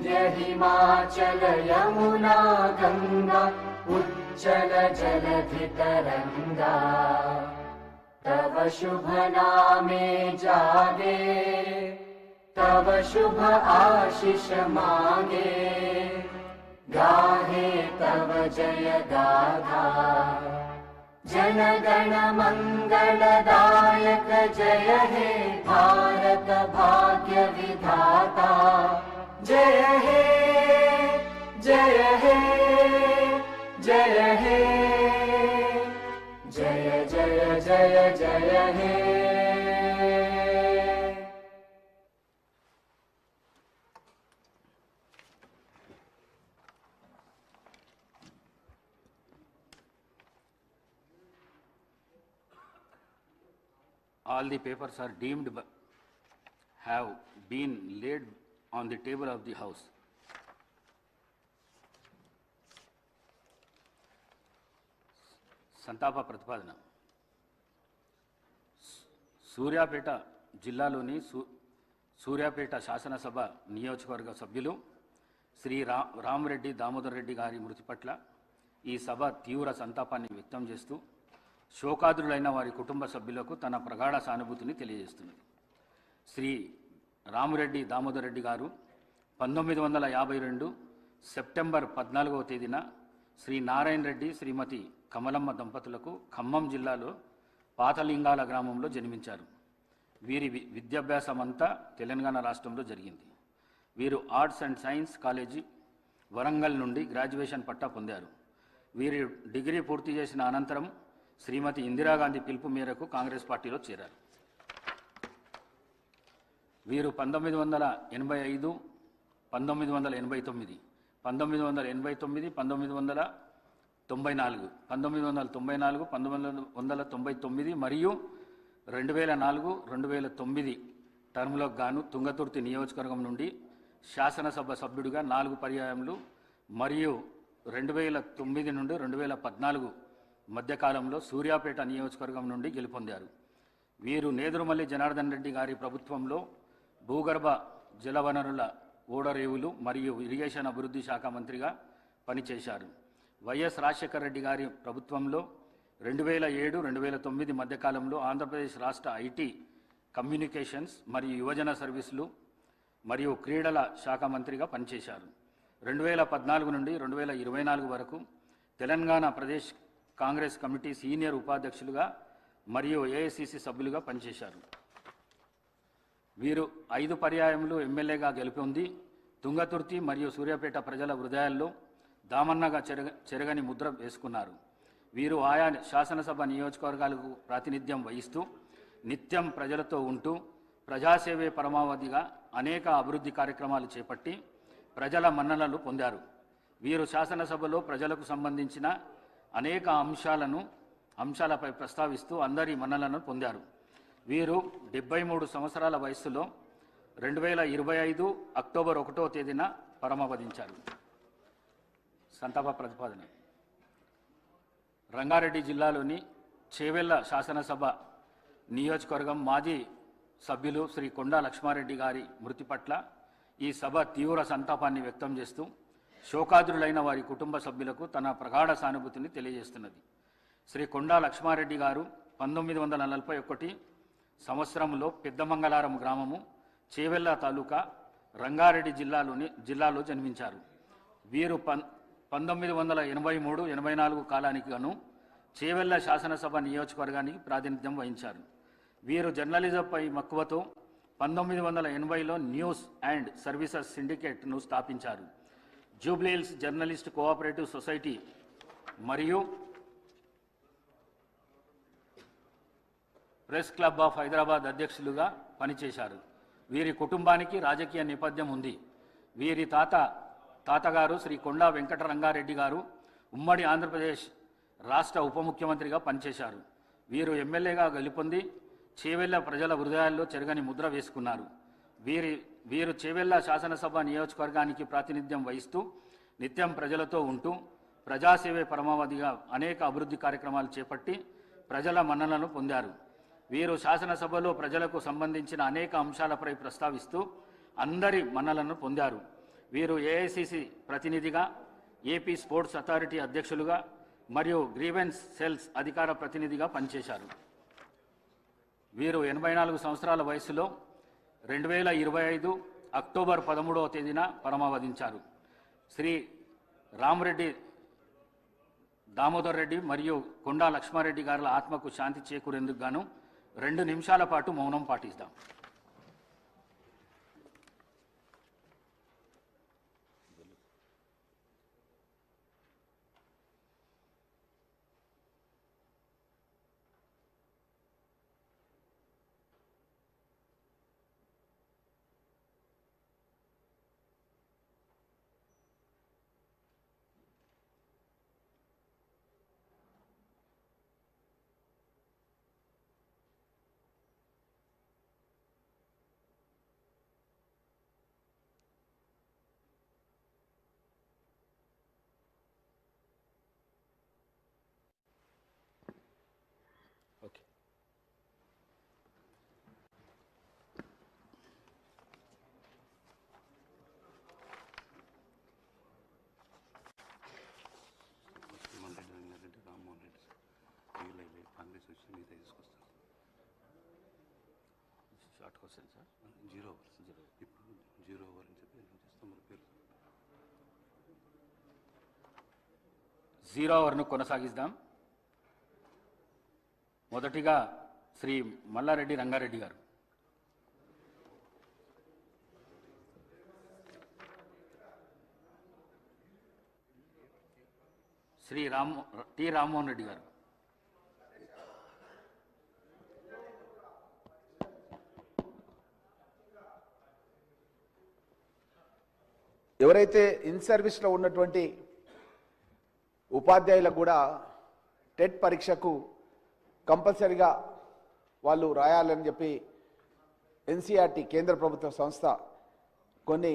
विंध्य हिमाचल यमुना गंगा उच्चल जलधि तरंगा। तव शुभ नामे जागे, तव शुभ आशीष मांगे, गाहे तव जय गाथा। जन गण मंगलदायक जय हे भारत भाग्य विधाता। जय हे जय हे जय हे जय जय जय जय हे। All the papers are deemed have been laid on the table of the House. సంతాప ప్రతిపాదన. సూర్యాపేట జిల్లాలోని సూర్యాపేట శాసనసభ నియోజకవర్గ సభ్యులు శ్రీ రామరెడ్డి దామోదర్ రెడ్డి గారి మృతి పట్ల ఈ సభ తీవ్ర సంతాపాన్ని వ్యక్తం చేస్తూ శోకాదులైన వారి కుటుంబ సభ్యులకు తన ప్రగాఢ సానుభూతిని తెలియజేస్తున్నది. శ్రీ రామరెడ్డి దామోదర్ రెడ్డి గారు 1952 సెప్టెంబర్ 14వ తేదీన శ్రీ నారాయణ రెడ్డి శ్రీమతి కమలమ్మ దంపతులకు ఖమ్మం జిల్లాలో పాతలింగాల గ్రామంలో జన్మించారు. వీరి విద్యాభ్యాసం అంతా తెలంగాణ రాష్ట్రంలో జరిగింది. వీరు arts and science college Warangal నుండి గ్రాడ్యుయేషన్ పట్టా పొందారు. వీరు డిగ్రీ పూర్తి చేసిన అనంతరం శ్రీమతి ఇందిరాగాంధీ పిలుపు మేరకు కాంగ్రెస్ పార్టీలో చేరారు. వీరు 1985, 1989, 1989, 1994, 1994, 1999 మరియు 2004, 2009 టర్ములకు గాను తుంగతుర్తి నియోజకవర్గం నుండి శాసనసభ సభ్యుడిగా 4 పర్యాయములు మరియు 2009 నుండి 2014 మధ్యకాలంలో సూర్యాపేట నియోజకవర్గం నుండి గెలుపొందారు. వీరు నేదురుమల్లి జనార్దన్ రెడ్డి గారి ప్రభుత్వంలో భూగర్భ జలవనరుల ఓడరేవులు మరియు ఇరిగేషన్ అభివృద్ధి శాఖ మంత్రిగా పనిచేశారు. వైఎస్ రాజశేఖర రెడ్డి గారి ప్రభుత్వంలో 2007, 2009 మధ్యకాలంలో ఆంధ్రప్రదేశ్ రాష్ట్ర ఐటీ, కమ్యూనికేషన్స్ మరియు యువజన సర్వీసులు మరియు క్రీడల శాఖ మంత్రిగా పనిచేశారు. 2014 నుండి 2024 వరకు తెలంగాణ ప్రదేశ్ కాంగ్రెస్ కమిటీ సీనియర్ ఉపాధ్యక్షులుగా మరియు ఏఐసిసి సభ్యులుగా పనిచేశారు. వీరు 5 పర్యాయములు ఎమ్మెల్యేగా గెలుపొంది తుంగతుర్తి మరియు సూర్యాపేట ప్రజల హృదయాల్లో దామన్నగా చెరగని ముద్ర వేసుకున్నారు. వీరు ఆయా శాసనసభ నియోజకవర్గాలకు ప్రాతినిధ్యం వహిస్తూ నిత్యం ప్రజలతో ఉంటూ ప్రజాసేవే పరమావధిగా అనేక అభివృద్ధి కార్యక్రమాలు చేపట్టి ప్రజల మన్ననలు పొందారు. వీరు శాసనసభలో ప్రజలకు సంబంధించిన అనేక అంశాలపై ప్రస్తావిస్తూ అందరి మన్ననలను పొందారు. వీరు 73 సంవత్సరాల వయస్సులో 2025 అక్టోబర్ 1వ తేదీన పరమపదించారు. సంతాప ప్రతిపాదన. రంగారెడ్డి జిల్లాలోని చేవెళ్ల శాసనసభ నియోజకవర్గం మాజీ సభ్యులు శ్రీ కొండా లక్ష్మారెడ్డి గారి మృతి పట్ల ఈ సభ తీవ్ర సంతాపాన్ని వ్యక్తం చేస్తూ శోకాదులైన వారి కుటుంబ సభ్యులకు తన ప్రగాఢ సానుభూతిని తెలియజేస్తున్నది. శ్రీ కొండా లక్ష్మారెడ్డి గారు 1941 సంవత్సరంలో పెద్దమంగళారం గ్రామము, చేవెళ్ల తాలూకా, రంగారెడ్డి జిల్లాలో జన్మించారు. వీరు 1983-84 కాలానికి గాను చేవెళ్ల శాసనసభ నియోజకవర్గానికి ప్రాతినిధ్యం వహించారు. వీరు జర్నలిజంపై మక్కువతో 1980లో న్యూస్ అండ్ సర్వీసెస్ సిండికేట్ను స్థాపించారు. జూబ్లీహిల్స్ జర్నలిస్ట్ కోఆపరేటివ్ సొసైటీ మరియు ప్రెస్ క్లబ్ ఆఫ్ హైదరాబాద్ అధ్యక్షులుగా పనిచేశారు. వీరి కుటుంబానికి రాజకీయ నేపథ్యం ఉంది. వీరి తాతగారు శ్రీ కొండా వెంకటరంగారెడ్డి గారు ఉమ్మడి ఆంధ్రప్రదేశ్ రాష్ట్ర ఉప ముఖ్యమంత్రిగా పనిచేశారు. వీరు ఎమ్మెల్యేగా గెలుపొంది చేవెళ్ల ప్రజల హృదయాల్లో చెరగని ముద్ర వేసుకున్నారు. వీరు చేవెళ్ల శాసనసభ నియోజకవర్గానికి ప్రాతినిధ్యం వహిస్తూ నిత్యం ప్రజలతో ఉంటూ ప్రజాసేవే పరమావధిగా అనేక అభివృద్ధి కార్యక్రమాలు చేపట్టి ప్రజల మన్ననలను పొందారు. వీరు శాసనసభలో ప్రజలకు సంబంధించిన అనేక అంశాలపై ప్రస్తావిస్తూ అందరి మన్ననలను పొందారు. వీరు ఏఐసిసి ప్రతినిధిగా, ఏపీ స్పోర్ట్స్ అథారిటీ అధ్యక్షులుగా మరియు గ్రీవెన్స్ సెల్స్ అధికార ప్రతినిధిగా పనిచేశారు. వీరు 84 సంవత్సరాల వయసులో 2025 అక్టోబర్ 13వ తేదీన పరమపదించారు. శ్రీ రామరెడ్డి దామోదర్ రెడ్డి మరియు కొండా లక్ష్మారెడ్డి గారుల ఆత్మకు శాంతి చేకూరేందుకు గాను 2 నిమిషాల పాటు మౌనం పాటిస్తాం. Okay. Short question sir. 0 over అని చెప్పి చేస్తాం. 0 ఓవర్ను కొనసాగిద్దాం. మొదటిగా శ్రీ మల్లారెడ్డి రంగారెడ్డి గారు. శ్రీ టి రామ్మోహన్ రెడ్డి గారు. ఎవరైతే ఇన్ సర్వీస్లో ఉన్నటువంటి ఉపాధ్యాయులకు కూడా టెట్ పరీక్షకు కంపల్సరిగా వాళ్ళు రాయాలని చెప్పి ఎన్సీఆర్టీ కేంద్ర ప్రభుత్వ సంస్థ కొన్ని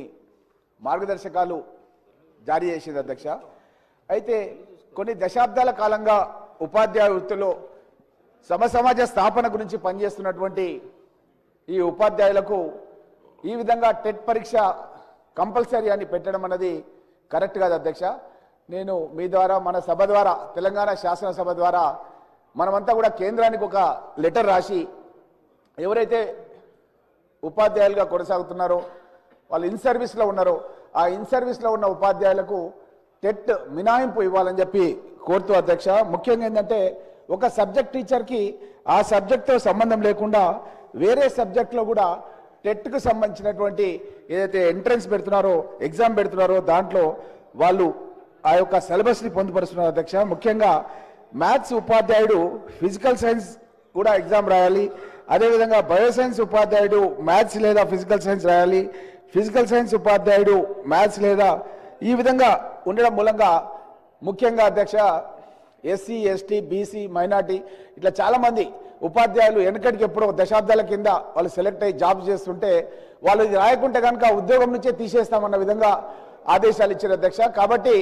మార్గదర్శకాలు జారీ చేసింది అధ్యక్ష. అయితే కొన్ని దశాబ్దాల కాలంగా ఉపాధ్యాయ వృత్తిలో సమసమాజ స్థాపన గురించి పనిచేస్తున్నటువంటి ఈ ఉపాధ్యాయులకు ఈ విధంగా టెట్ పరీక్ష కంపల్సరీ అని పెట్టడం అన్నది కరెక్ట్ కాదు అధ్యక్ష. నేను మీ ద్వారా, మన సభ ద్వారా, తెలంగాణ శాసనసభ ద్వారా మనమంతా కూడా కేంద్రానికి ఒక లెటర్ రాసి ఎవరైతే ఉపాధ్యాయులుగా కొనసాగుతున్నారో, వాళ్ళు ఇన్ సర్వీస్లో ఉన్నారో, ఆ ఇన్ సర్వీస్లో ఉన్న ఉపాధ్యాయులకు టెట్ మినహాయింపు ఇవ్వాలని చెప్పి కోరుతూ అధ్యక్ష. ముఖ్యంగా ఏంటంటే ఒక సబ్జెక్ట్ టీచర్కి ఆ సబ్జెక్ట్తో సంబంధం లేకుండా వేరే సబ్జెక్ట్లో కూడా టెట్కు సంబంధించినటువంటి ఏదైతే ఎంట్రన్స్ పెడుతున్నారో, ఎగ్జామ్ పెడుతున్నారో దాంట్లో వాళ్ళు ఆ యొక్క సిలబస్ని పొందుపరుస్తున్నారు అధ్యక్ష. ముఖ్యంగా మ్యాథ్స్ ఉపాధ్యాయుడు ఫిజికల్ సైన్స్ కూడా ఎగ్జామ్ రాయాలి. అదేవిధంగా బయోసైన్స్ ఉపాధ్యాయుడు మ్యాథ్స్ లేదా ఫిజికల్ సైన్స్ రాయాలి. ఫిజికల్ సైన్స్ ఉపాధ్యాయుడు మ్యాథ్స్ లేదా ఈ విధంగా ఉండడం మూలంగా ముఖ్యంగా అధ్యక్ష ఎస్సీ, ఎస్టీ, బీసీ, మైనార్టీ ఇట్లా చాలామంది ఉపాధ్యాయులు వెనకటికి ఎప్పుడో దశాబ్దాల కింద వాళ్ళు సెలెక్ట్ అయ్యి జాబ్ చేస్తుంటే వాళ్ళు ఇది రాయకుంటే కనుక ఉద్యోగం నుంచే తీసేస్తామన్న విధంగా ఆదేశాలు ఇచ్చారు అధ్యక్ష. కాబట్టి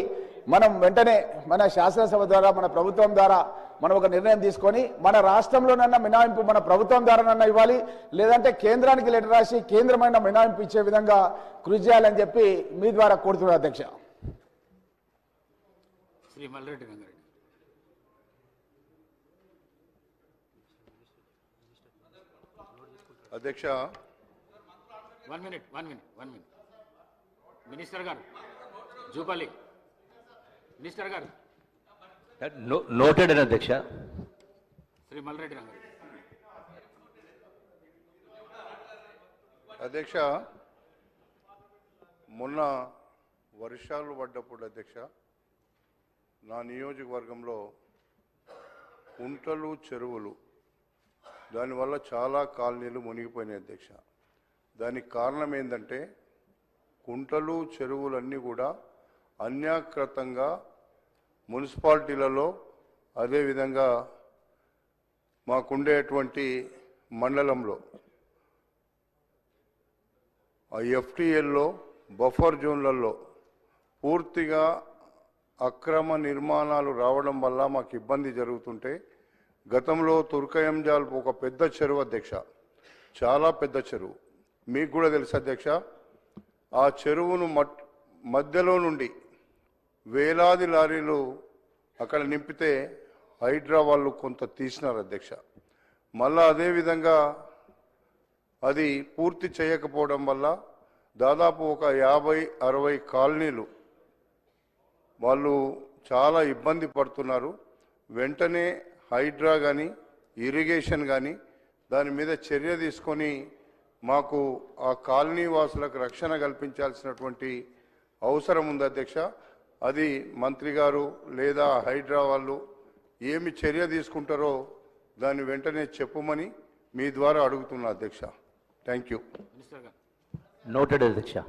మనం వెంటనే మన శాసనసభ ద్వారా, మన ప్రభుత్వం ద్వారా మనం ఒక నిర్ణయం తీసుకొని మన రాష్ట్రంలోనన్నా మినహాయింపు మన ప్రభుత్వం ద్వారానన్నా ఇవ్వాలి, లేదంటే కేంద్రానికి లెటర్ రాసి కేంద్రమైన మినహాయింపు ఇచ్చే విధంగా కృషి చేయాలని చెప్పి మీ ద్వారా కోరుతున్నారు అధ్యక్ష. శ్రీ మల్లారెడ్డి రంగారెడ్డి. అధ్యక్ష, 1 మినిట్. మినిస్టర్ గారు, జూపల్లి మినిస్టర్ గారు. నోటెడ్ అని అధ్యక్ష. శ్రీ మల్లారెడ్డి రంగారెడ్డి. అధ్యక్ష, మొన్న వర్షాలు పడ్డప్పుడు అధ్యక్ష నా నియోజకవర్గంలో కుంటలు, చెరువులు దానివల్ల చాలా కాలనీలు మునిగిపోయినాయి అధ్యక్ష. దానికి కారణం ఏంటంటే కుంటలు, చెరువులన్నీ కూడా అన్యాకృతంగా మున్సిపాలిటీలలో, అదేవిధంగా మాకుండేటువంటి మండలంలో ఆ ఎఫ్టీఎల్లో, బఫర్ జోన్లలో పూర్తిగా అక్రమ నిర్మాణాలు రావడం వల్ల మాకు ఇబ్బంది జరుగుతుంటే గతంలో తుర్కయంజాల్ ఒక పెద్ద చెరువు అధ్యక్ష, చాలా పెద్ద చెరువు, మీకు కూడా తెలుసు అధ్యక్ష. ఆ చెరువును మధ్యలో నుండి వేలాది లారీలు అక్కడ నింపితే హైడ్రా వాళ్ళు కొంత తీసినారు అధ్యక్ష. మళ్ళా అదేవిధంగా అది పూర్తి చేయకపోవడం వల్ల దాదాపు ఒక 50-60 కాలనీలు వాళ్ళు చాలా ఇబ్బంది పడుతున్నారు. వెంటనే హైడ్రా కానీ ఇరిగేషన్ కానీ దాని మీద చర్య తీసుకొని మాకు ఆ కాలనీ వాసులకు రక్షణ కల్పించాల్సినటువంటి అవసరం ఉంది అధ్యక్ష. అది మంత్రి గారు లేదా హైడ్రా వాళ్ళు ఏమి చర్య తీసుకుంటారో దాన్ని వెంటనే చెప్పమని మీ ద్వారా అడుగుతున్నా అధ్యక్ష. Thank you. Noted, Adhyaksha.